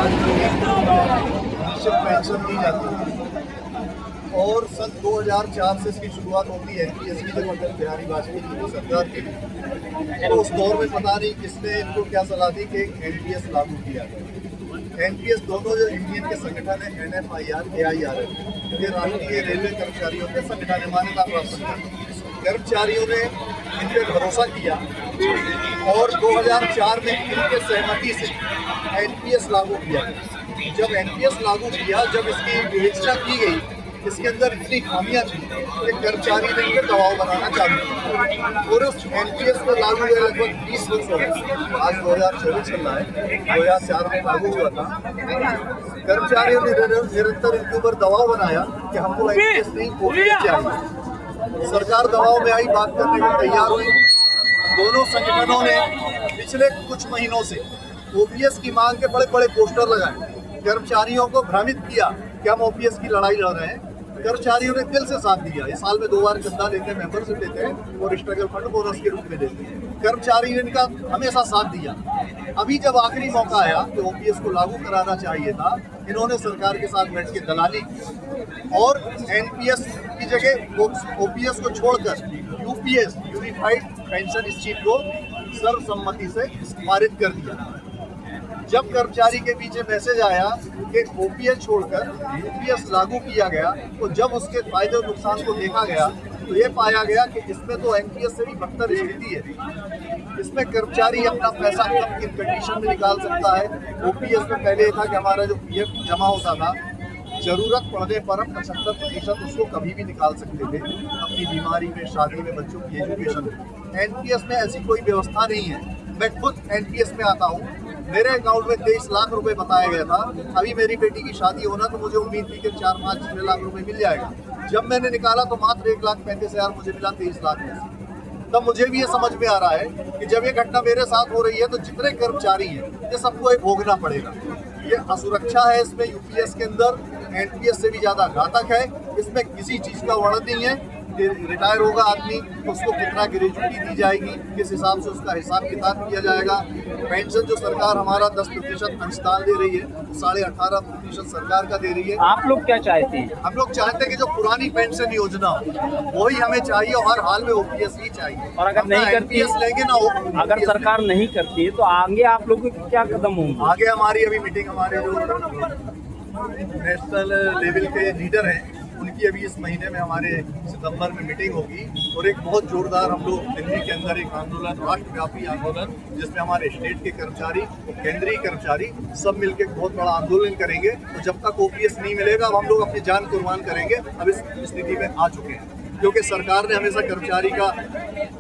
निश्चित पेंशन दी जाती है और सन 2004 से इसकी शुरुआत होती है एनपीएस की, जब अटल बिहारी वाजपेयी जी की सरकार थी तो उस दौर में पता नहीं किसने इनको क्या सलाह दी कि एनपीएस लागू किया जाए। एनपीएस दोनों जो इंडियन के संगठन है NFIR AIR ये राष्ट्रीय रेलवे कर्मचारियों के संगठन है, मान्यता प्राप्त संगठन। कर्मचारियों ने इन पर भरोसा किया और 2004 में इनके सहमति से एनपीएस लागू किया। जब एनपीएस लागू किया, जब इसकी विवेचना की गई, इसके अंदर इतनी खामियां थी कि कर्मचारी ने इन पर दबाव बनाना चालू किया और उस एनपीएस को लागू हुए लगभग 20 वर्ष हो गए। आज 2024 चल रहा है, 2004 में लागू हुआ था। कर्मचारियों ने निरंतर इनके ऊपर दबाव बनाया कि हमको एनपीएस नहीं, ओपीएस चाहिए। सरकार दबाव में आई, बात करने को तैयार हुई। दोनों संगठनों ने पिछले कुछ महीनों से ओपीएस की मांग के बड़े बड़े पोस्टर लगाए, कर्मचारियों को भ्रमित किया कि हम ओपीएस की लड़ाई लड़ रहे हैं। कर्मचारियों ने दिल से साथ दिया। इस साल में 2 बार चंदा लेते हैं, मेंबरशिप लेते हैं और स्ट्रगल फंड बोनस के रूप में देते हैं। कर्मचारी ने इनका हमेशा साथ दिया। अभी जब आखिरी मौका आया कि ओपीएस को लागू कराना चाहिए था, इन्होंने सरकार के साथ बैठ के दलाली की और एनपीएस की जगह ओपीएस को छोड़कर यूपीएस यूनिफाइड पेंशन स्कीम को सर्वसम्मति से पारित कर दिया। जब कर्मचारी के पीछे मैसेज आया कि ओपीएस छोड़कर यूपीएस लागू किया गया, तो जब उसके फायदे और नुकसान को देखा गया तो ये पाया गया कि इसमें तो एनपीएस से भी बदतर स्थिति है। इसमें कर्मचारी अपना पैसा कम किन कंडीशन में निकाल सकता है। ओपीएस में पहले ये था कि हमारा जो पीएफ जमा होता था, जरूरत पड़ने पर हम 75% उसको कभी भी निकाल सकते थे, अपनी बीमारी में, शादी में, बच्चों की एजुकेशन में। एनपीएस में ऐसी कोई व्यवस्था नहीं है। मैं खुद एनपीएस में आता हूँ, मेरे अकाउंट में 23 लाख रुपए बताया गया था। अभी मेरी बेटी की शादी होना तो मुझे उम्मीद थी कि 4-5-6 लाख रुपए मिल जाएगा। जब मैंने निकाला तो मात्र 1,35,000 मुझे मिला 23 लाख में से। तब मुझे भी ये समझ में आ रहा है कि जब ये घटना मेरे साथ हो रही है तो जितने कर्मचारी हैं ये सबको ये भोगना पड़ेगा। ये असुरक्षा है इसमें यूपीएस के अंदर, एनपीएस से भी ज्यादा घातक है। इसमें किसी चीज का वर्णन नहीं है। रिटायर होगा आदमी, उसको कितना ग्रेजुटी दी जाएगी, किस हिसाब से उसका हिसाब किताब किया जाएगा। पेंशन जो सरकार हमारा 10% अंशदान दे रही है, 18.5% सरकार का दे रही है। आप लोग क्या चाहते हैं? हम लोग चाहते हैं कि जो पुरानी पेंशन योजना वही हमें चाहिए और हर हाल में ओपीएस ही चाहिए। और अगर नहीं करती लेंगे ना, अगर सरकार नहीं करती है तो आगे आप लोगों के क्या कदम होंगे? आगे हमारी अभी मीटिंग, हमारे जो नेशनल लेवल के लीडर हैं उनकी अभी इस महीने में हमारे सितंबर में मीटिंग होगी और एक बहुत जोरदार हम लोग दिल्ली के अंदर एक आंदोलन, राष्ट्रव्यापी आंदोलन, जिसमें हमारे स्टेट के कर्मचारी और केंद्रीय कर्मचारी सब मिलकर बहुत बड़ा आंदोलन करेंगे। तो जब तक ओपीएस नहीं मिलेगा अब हम लोग अपनी जान कुर्बान करेंगे। अब इस स्थिति में आ चुके हैं क्योंकि सरकार ने हमेशा कर्मचारी का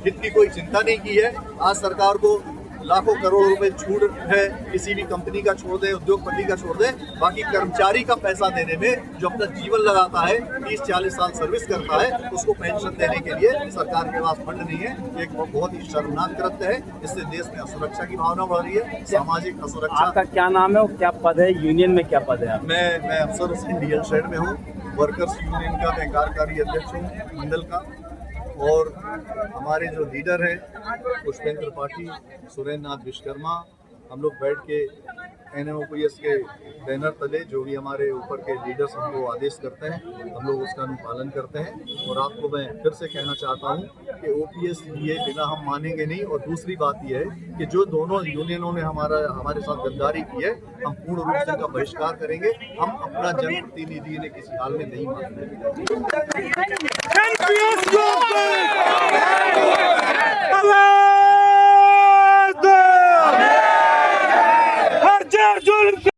हित की कोई चिंता नहीं की है। आज सरकार को लाखों करोड़ रुपए छूट है, किसी भी कंपनी का छोड़ दे, उद्योगपति का छोड़ दे, बाकी कर्मचारी का पैसा देने में जो अपना जीवन लगाता है, 30-40 साल सर्विस करता है, उसको पेंशन देने के लिए सरकार के पास फंड नहीं है। एक बहुत ही शर्मनाक कृत्य है। इससे देश में असुरक्षा की भावना बढ़ रही है, सामाजिक असुरक्षा। आपका क्या नाम है और क्या पद है? यूनियन में क्या पद है? मैं अफसर इंडियन शेड में हूँ, वर्कर्स यूनियन का मैं कार्यकारी अध्यक्ष हूँ मंडल का। और हमारे जो लीडर हैं पुष्पेंद्र पाठी, सुरेंद्र नाथ विश्वकर्मा, हम लोग बैठ के NMOPS के बैनर तले जो भी हमारे ऊपर के लीडर्स हमको आदेश करते हैं हम लोग उसका अनुपालन करते हैं। और आपको मैं फिर से कहना चाहता हूँ कि ओपीएस लिए बिना हम मानेंगे नहीं। और दूसरी बात यह है कि जो दोनों यूनियनों ने हमारे साथ गद्दारी की है, हम पूर्ण रूप से इनका बहिष्कार करेंगे। हम अपना जनप्रतिनिधि ने किसी हाल में नहीं मानेंगे।